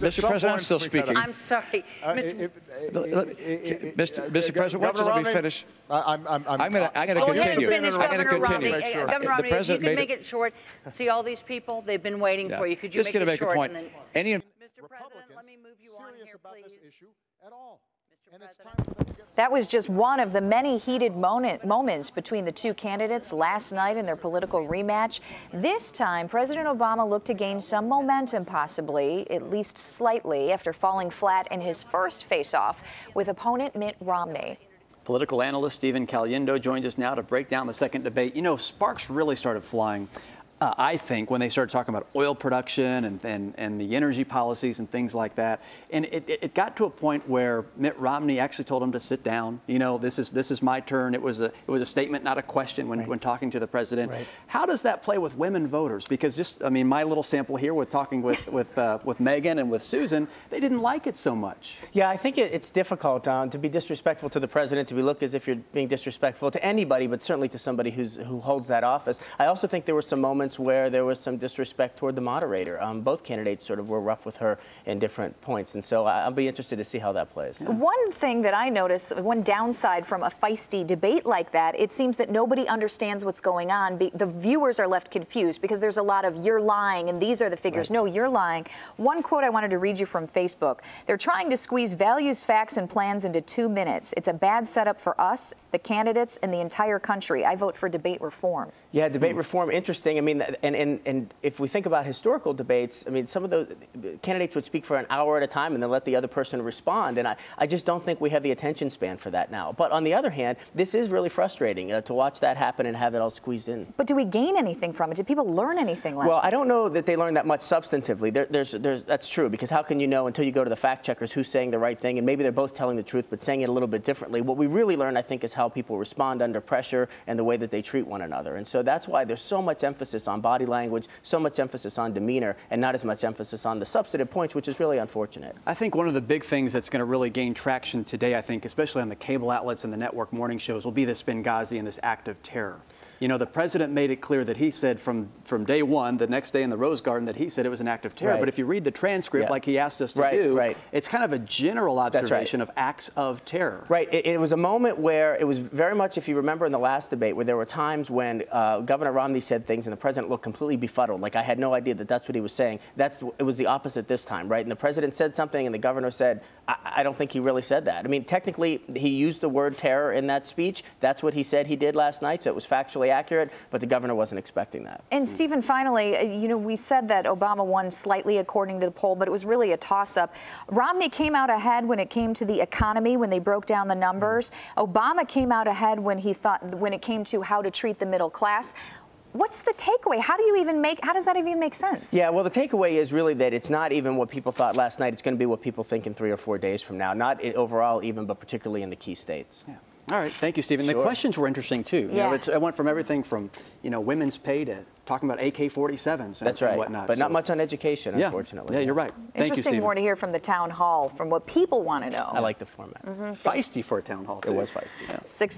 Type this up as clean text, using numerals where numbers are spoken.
Mr. President, I'm still speaking. I'm sorry. Mr. President, wait till let me finish. I'm going to continue. I'm going to continue. Governor Romney, if you can make it short. See all these people? They've been waiting for you. Could you just make it short? Just going to make a point. Any Mr. President, let me move you on here, please. At all. That was just one of the many heated moments between the two candidates last night in their political rematch. This time, President Obama looked to gain some momentum, possibly, at least slightly, after falling flat in his first face-off with opponent Mitt Romney. Political analyst Stephen Caliendo joins us now to break down the second debate. You know, sparks really started flying, I think, when they started talking about oil production and the energy policies and things like that. And it got to a point where Mitt Romney actually told him to sit down. You know, this is my turn. It was a statement, not a question when talking to the president. Right. How does that play with women voters? Because just, I mean, my little sample here with talking with Megan and with Susan, they didn't like it so much. Yeah, I think it's difficult to be disrespectful to the president, to be looked as if you're being disrespectful to anybody, but certainly to somebody who holds that office. I also think there were some moments where there was some disrespect toward the moderator. Both candidates sort of were rough with her in different points, and so I'll be interested to see how that plays. Yeah. One thing that I noticed, one downside from a feisty debate like that, it seems that nobody understands what's going on. The viewers are left confused because there's a lot of "you're lying" and "these are the figures." Right. No, you're lying. One quote I wanted to read you from Facebook. They're trying to squeeze values, facts, and plans into 2 minutes. It's a bad setup for us, the candidates, and the entire country. I vote for debate reform. Yeah, debate reform, interesting. I mean, and if we think about historical debates, I mean, some of those candidates would speak for an hour at a time and then let the other person respond. And I just don't think we have the attention span for that now. But on the other hand, this is really frustrating to watch that happen and have it all squeezed in. But do we gain anything from it? Did people learn anything last Well, night? I don't know that they learned that much substantively. That's true, because how can you know until you go to the fact checkers who's saying the right thing? And maybe they're both telling the truth, but saying it a little bit differently. What we really learned, I think, is how people respond under pressure and the way that they treat one another. And so that's why there's so much emphasis on body language, so much emphasis on demeanor, and not as much emphasis on the substantive points, which is really unfortunate. I think one of the big things that's going to really gain traction today, I think, especially on the cable outlets and the network morning shows, will be this Benghazi and this act of terror. You know, the president made it clear that he said from day one, the next day in the Rose Garden, that he said it was an act of terror. Right. But if you read the transcript like he asked us to do, it's kind of a general observation of acts of terror. Right. It was a moment where it was very much, if you remember in the last debate, where there were times when Governor Romney said things and the president looked completely befuddled. Like, I had no idea that that's what he was saying. It was the opposite this time, right? And the president said something and the governor said, I don't think he really said that. I mean, technically, he used the word terror in that speech. That's what he said he did last night, so it was factually accurate, but the governor wasn't expecting that. And Stephen, finally, you know, we said that Obama won slightly according to the poll, but it was really a toss-up. Romney came out ahead when it came to the economy, when they broke down the numbers. Obama came out ahead when it came to how to treat the middle class. What's the takeaway? How does that even make sense? Yeah, well, the takeaway is really that it's not even what people thought last night. It's going to be what people think in 3 or 4 days from now. Not overall even, but particularly in the key states. Yeah. All right, thank you, Stephen. Sure. The questions were interesting too. Yeah. You know, it went from everything from, you know, women's pay to talking about AK-47s and whatnot. But not much on education, unfortunately. Yeah, you're right. Thank you, Interesting Stephen. more to hear from the town hall, from what people want to know. I like the format. Feisty for a town hall, too. It was feisty. Yeah. 6